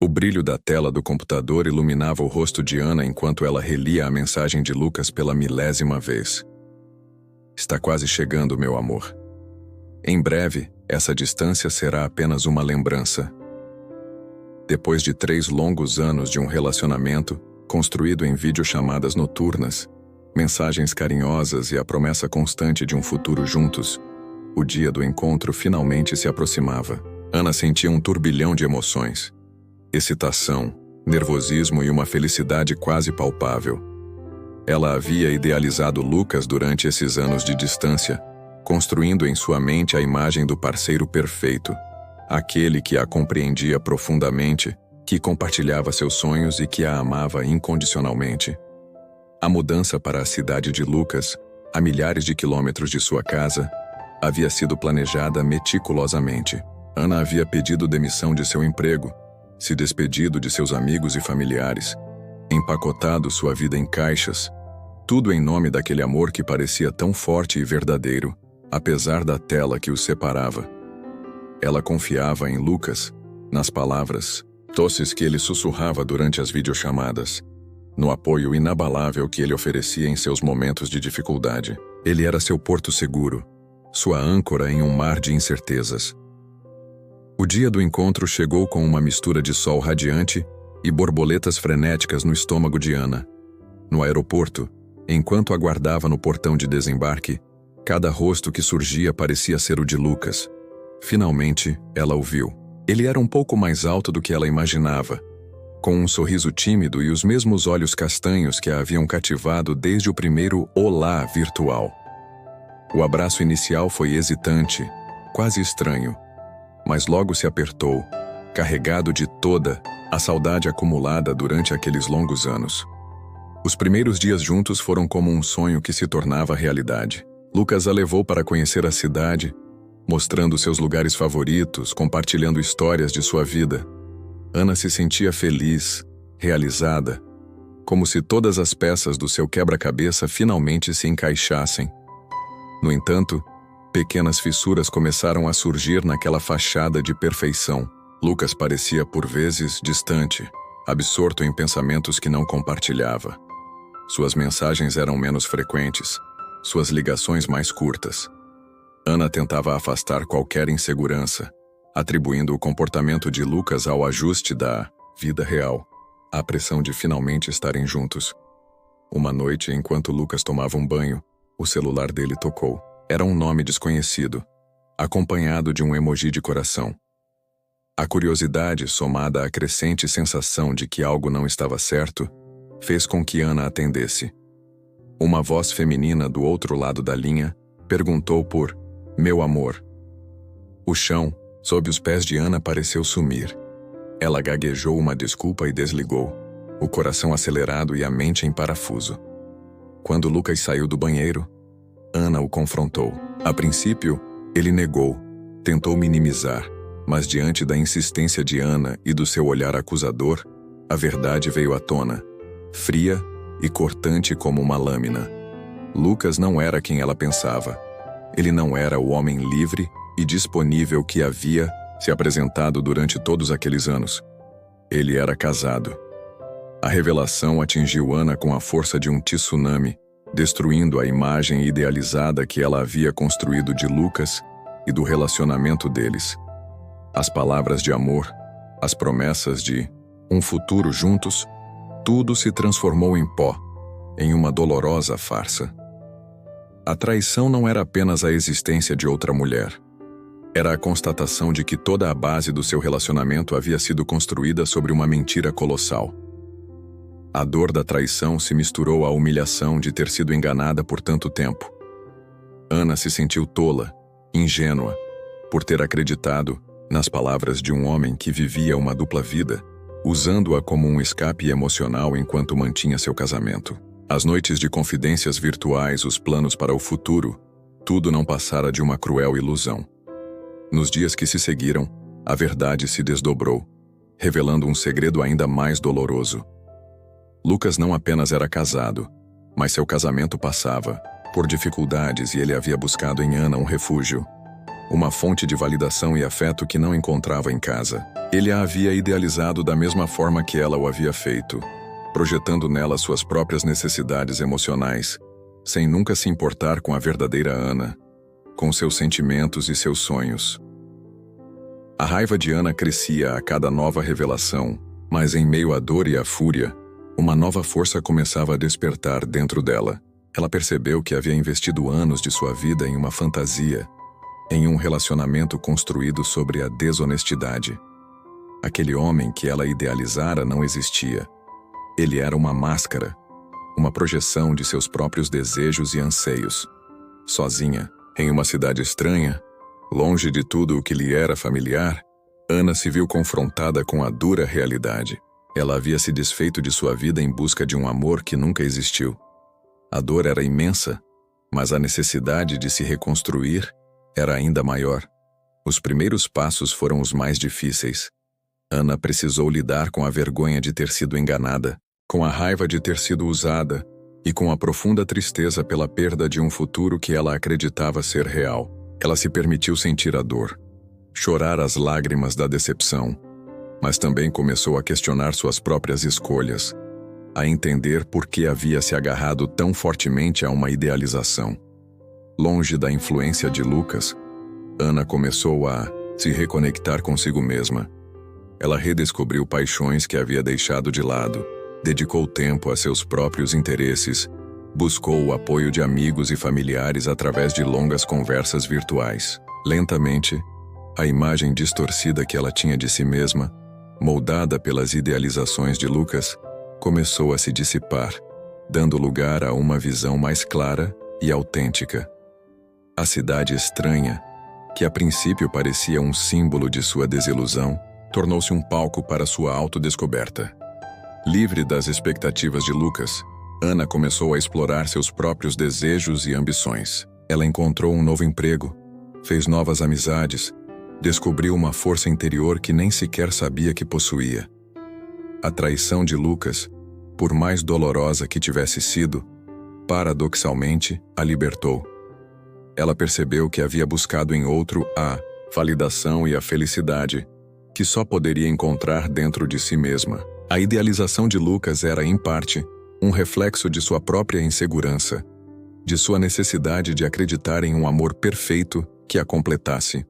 O brilho da tela do computador iluminava o rosto de Ana enquanto ela relia a mensagem de Lucas pela milésima vez. Está quase chegando, meu amor. Em breve, essa distância será apenas uma lembrança. Depois de 3 longos anos de um relacionamento, construído em videochamadas noturnas, mensagens carinhosas e a promessa constante de um futuro juntos, o dia do encontro finalmente se aproximava. Ana sentia um turbilhão de emoções. Excitação, nervosismo e uma felicidade quase palpável. Ela havia idealizado Lucas durante esses anos de distância, construindo em sua mente a imagem do parceiro perfeito, aquele que a compreendia profundamente, que compartilhava seus sonhos e que a amava incondicionalmente. A mudança para a cidade de Lucas, a milhares de quilômetros de sua casa, havia sido planejada meticulosamente. Ana havia pedido demissão de seu emprego, se despedido de seus amigos e familiares, empacotado sua vida em caixas, tudo em nome daquele amor que parecia tão forte e verdadeiro, apesar da tela que os separava. Ela confiava em Lucas, nas palavras doces que ele sussurrava durante as videochamadas, no apoio inabalável que ele oferecia em seus momentos de dificuldade. Ele era seu porto seguro, sua âncora em um mar de incertezas. O dia do encontro chegou com uma mistura de sol radiante e borboletas frenéticas no estômago de Ana. No aeroporto, enquanto aguardava no portão de desembarque, cada rosto que surgia parecia ser o de Lucas. Finalmente, ela o viu. Ele era um pouco mais alto do que ela imaginava, com um sorriso tímido e os mesmos olhos castanhos que a haviam cativado desde o primeiro olá virtual. O abraço inicial foi hesitante, quase estranho, mas logo se apertou, carregado de toda a saudade acumulada durante aqueles longos anos. Os primeiros dias juntos foram como um sonho que se tornava realidade. Lucas a levou para conhecer a cidade, mostrando seus lugares favoritos, compartilhando histórias de sua vida. Ana se sentia feliz, realizada, como se todas as peças do seu quebra-cabeça finalmente se encaixassem. No entanto, pequenas fissuras começaram a surgir naquela fachada de perfeição. Lucas parecia por vezes distante, absorto em pensamentos que não compartilhava. Suas mensagens eram menos frequentes, suas ligações mais curtas. Ana tentava afastar qualquer insegurança, atribuindo o comportamento de Lucas ao ajuste da vida real, à pressão de finalmente estarem juntos. Uma noite, enquanto Lucas tomava um banho, o celular dele tocou. Era um nome desconhecido, acompanhado de um emoji de coração. A curiosidade, somada à crescente sensação de que algo não estava certo, fez com que Ana atendesse. Uma voz feminina do outro lado da linha perguntou por "meu amor". O chão, sob os pés de Ana, pareceu sumir. Ela gaguejou uma desculpa e desligou, o coração acelerado e a mente em parafuso. Quando Lucas saiu do banheiro, Ana o confrontou. A princípio, ele negou, tentou minimizar, mas diante da insistência de Ana e do seu olhar acusador, a verdade veio à tona, fria e cortante como uma lâmina. Lucas não era quem ela pensava. Ele não era o homem livre e disponível que havia se apresentado durante todos aqueles anos. Ele era casado. A revelação atingiu Ana com a força de um tsunami, destruindo a imagem idealizada que ela havia construído de Lucas e do relacionamento deles. As palavras de amor, as promessas de um futuro juntos, tudo se transformou em pó, em uma dolorosa farsa. A traição não era apenas a existência de outra mulher. Era a constatação de que toda a base do seu relacionamento havia sido construída sobre uma mentira colossal. A dor da traição se misturou à humilhação de ter sido enganada por tanto tempo. Ana se sentiu tola, ingênua, por ter acreditado nas palavras de um homem que vivia uma dupla vida, usando-a como um escape emocional enquanto mantinha seu casamento. As noites de confidências virtuais, os planos para o futuro, tudo não passara de uma cruel ilusão. Nos dias que se seguiram, a verdade se desdobrou, revelando um segredo ainda mais doloroso. Lucas não apenas era casado, mas seu casamento passava por dificuldades e ele havia buscado em Ana um refúgio. uma fonte de validação e afeto que não encontrava em casa. Ele a havia idealizado da mesma forma que ela o havia feito, projetando nela suas próprias necessidades emocionais, sem nunca se importar com a verdadeira Ana, com seus sentimentos e seus sonhos. A raiva de Ana crescia a cada nova revelação, mas em meio à dor e à fúria, uma nova força começava a despertar dentro dela. Ela percebeu que havia investido anos de sua vida em uma fantasia, em um relacionamento construído sobre a desonestidade. Aquele homem que ela idealizara não existia. Ele era uma máscara, uma projeção de seus próprios desejos e anseios. Sozinha, em uma cidade estranha, longe de tudo o que lhe era familiar, Ana se viu confrontada com a dura realidade. Ela havia se desfeito de sua vida em busca de um amor que nunca existiu. A dor era imensa, mas a necessidade de se reconstruir era ainda maior. Os primeiros passos foram os mais difíceis. Ana precisou lidar com a vergonha de ter sido enganada, com a raiva de ter sido usada e com a profunda tristeza pela perda de um futuro que ela acreditava ser real. Ela se permitiu sentir a dor, chorar as lágrimas da decepção, mas também começou a questionar suas próprias escolhas, a entender por que havia se agarrado tão fortemente a uma idealização. Longe da influência de Lucas, Ana começou a se reconectar consigo mesma. Ela redescobriu paixões que havia deixado de lado, dedicou tempo a seus próprios interesses, buscou o apoio de amigos e familiares através de longas conversas virtuais. Lentamente, a imagem distorcida que ela tinha de si mesma, moldada pelas idealizações de Lucas, começou a se dissipar, dando lugar a uma visão mais clara e autêntica. A cidade estranha, que a princípio parecia um símbolo de sua desilusão, tornou-se um palco para sua autodescoberta. Livre das expectativas de Lucas, Ana começou a explorar seus próprios desejos e ambições. Ela encontrou um novo emprego, fez novas amizades, descobriu uma força interior que nem sequer sabia que possuía. A traição de Lucas, por mais dolorosa que tivesse sido, paradoxalmente, a libertou. Ela percebeu que havia buscado em outro a validação e a felicidade, que só poderia encontrar dentro de si mesma. A idealização de Lucas era, em parte, um reflexo de sua própria insegurança, de sua necessidade de acreditar em um amor perfeito que a completasse.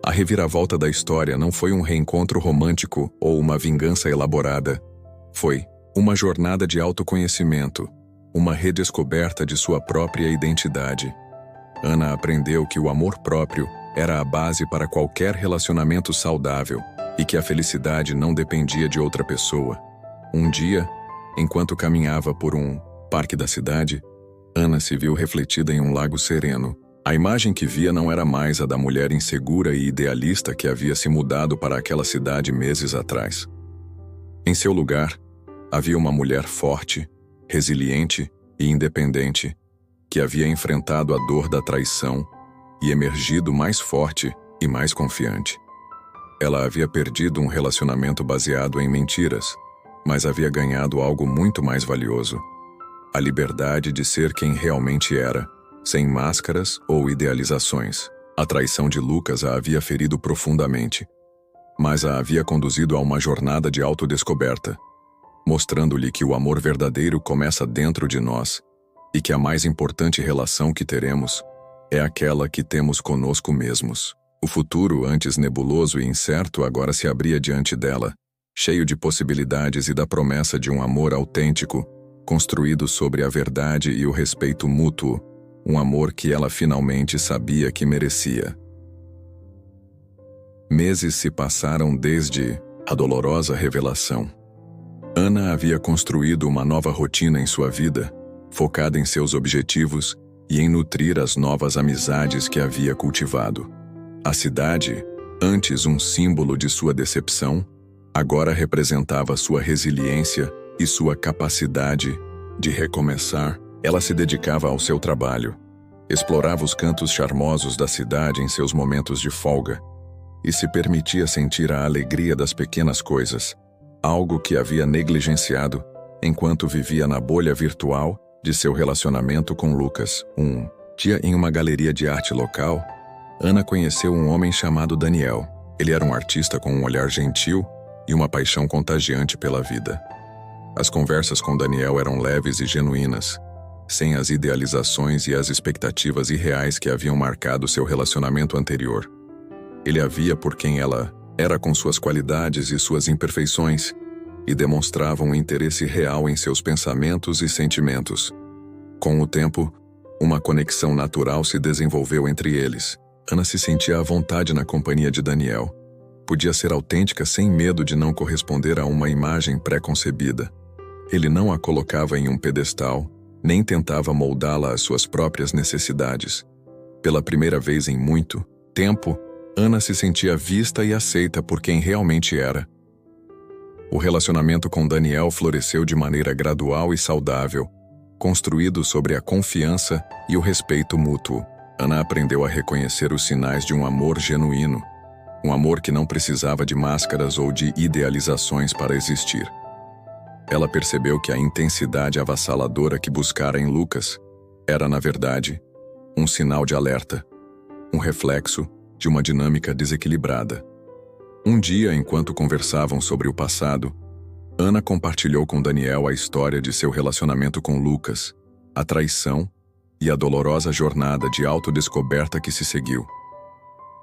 A reviravolta da história não foi um reencontro romântico ou uma vingança elaborada. Foi uma jornada de autoconhecimento, uma redescoberta de sua própria identidade. Ana aprendeu que o amor próprio era a base para qualquer relacionamento saudável e que a felicidade não dependia de outra pessoa. Um dia, enquanto caminhava por um parque da cidade, Ana se viu refletida em um lago sereno. A imagem que via não era mais a da mulher insegura e idealista que havia se mudado para aquela cidade meses atrás. Em seu lugar, havia uma mulher forte, resiliente e independente, que havia enfrentado a dor da traição e emergido mais forte e mais confiante. Ela havia perdido um relacionamento baseado em mentiras, mas havia ganhado algo muito mais valioso: a liberdade de ser quem realmente era, sem máscaras ou idealizações. A traição de Lucas a havia ferido profundamente, mas a havia conduzido a uma jornada de autodescoberta, mostrando-lhe que o amor verdadeiro começa dentro de nós e que a mais importante relação que teremos é aquela que temos conosco mesmos. O futuro, antes nebuloso e incerto, agora se abria diante dela, cheio de possibilidades e da promessa de um amor autêntico, construído sobre a verdade e o respeito mútuo, um amor que ela finalmente sabia que merecia. Meses se passaram desde a dolorosa revelação. Ana havia construído uma nova rotina em sua vida, focada em seus objetivos e em nutrir as novas amizades que havia cultivado. A cidade, antes um símbolo de sua decepção, agora representava sua resiliência e sua capacidade de recomeçar. Ela se dedicava ao seu trabalho, explorava os cantos charmosos da cidade em seus momentos de folga e se permitia sentir a alegria das pequenas coisas, algo que havia negligenciado enquanto vivia na bolha virtual de seu relacionamento com Lucas. Um dia, em uma galeria de arte local, Ana conheceu um homem chamado Daniel. Ele era um artista com um olhar gentil e uma paixão contagiante pela vida. As conversas com Daniel eram leves e genuínas, sem as idealizações e as expectativas irreais que haviam marcado seu relacionamento anterior. Ele a via por quem ela era, com suas qualidades e suas imperfeições, e demonstrava um interesse real em seus pensamentos e sentimentos. Com o tempo, uma conexão natural se desenvolveu entre eles. Ana se sentia à vontade na companhia de Daniel. Podia ser autêntica sem medo de não corresponder a uma imagem pré-concebida. Ele não a colocava em um pedestal, nem tentava moldá-la às suas próprias necessidades. Pela primeira vez em muito tempo, Ana se sentia vista e aceita por quem realmente era. O relacionamento com Daniel floresceu de maneira gradual e saudável, construído sobre a confiança e o respeito mútuo. Ana aprendeu a reconhecer os sinais de um amor genuíno, um amor que não precisava de máscaras ou de idealizações para existir. Ela percebeu que a intensidade avassaladora que buscara em Lucas era, na verdade, um sinal de alerta, um reflexo de uma dinâmica desequilibrada. Um dia, enquanto conversavam sobre o passado, Ana compartilhou com Daniel a história de seu relacionamento com Lucas, a traição e a dolorosa jornada de autodescoberta que se seguiu.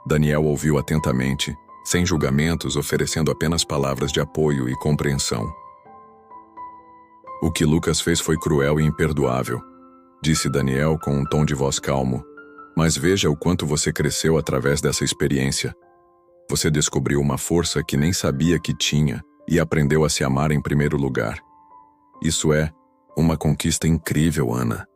Daniel ouviu atentamente, sem julgamentos, oferecendo apenas palavras de apoio e compreensão. "O que Lucas fez foi cruel e imperdoável", disse Daniel com um tom de voz calmo. "Mas veja o quanto você cresceu através dessa experiência. Você descobriu uma força que nem sabia que tinha e aprendeu a se amar em primeiro lugar. Isso é uma conquista incrível, Ana."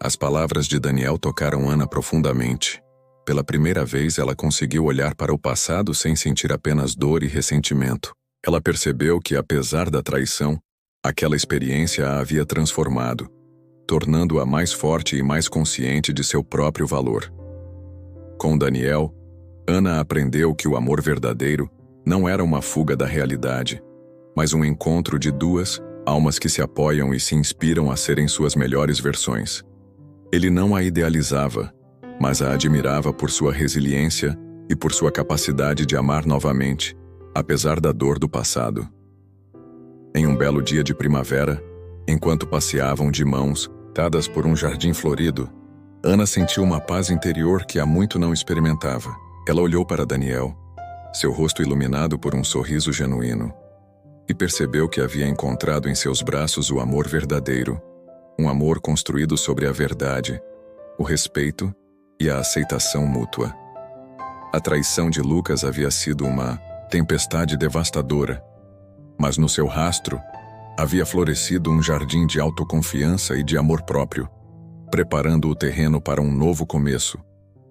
As palavras de Daniel tocaram Ana profundamente. Pela primeira vez, ela conseguiu olhar para o passado sem sentir apenas dor e ressentimento. Ela percebeu que, apesar da traição, aquela experiência a havia transformado, tornando-a mais forte e mais consciente de seu próprio valor. Com Daniel, Ana aprendeu que o amor verdadeiro não era uma fuga da realidade, mas um encontro de duas almas que se apoiam e se inspiram a serem suas melhores versões. Ele não a idealizava, mas a admirava por sua resiliência e por sua capacidade de amar novamente, apesar da dor do passado. Em um belo dia de primavera, enquanto passeavam de mãos dadas por um jardim florido, Ana sentiu uma paz interior que há muito não experimentava. Ela olhou para Daniel, seu rosto iluminado por um sorriso genuíno, e percebeu que havia encontrado em seus braços o amor verdadeiro, um amor construído sobre a verdade, o respeito e a aceitação mútua. A traição de Lucas havia sido uma tempestade devastadora, mas no seu rastro havia florescido um jardim de autoconfiança e de amor próprio, preparando o terreno para um novo começo,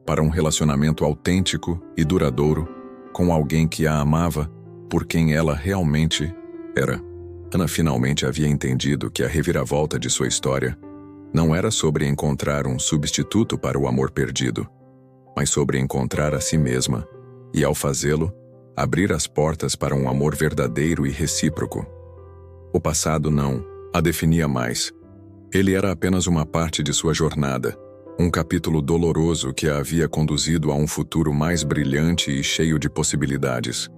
para um relacionamento autêntico e duradouro com alguém que a amava por quem ela realmente era. Ana finalmente havia entendido que a reviravolta de sua história não era sobre encontrar um substituto para o amor perdido, mas sobre encontrar a si mesma e, ao fazê-lo, abrir as portas para um amor verdadeiro e recíproco. O passado não a definia mais. Ele era apenas uma parte de sua jornada, um capítulo doloroso que a havia conduzido a um futuro mais brilhante e cheio de possibilidades.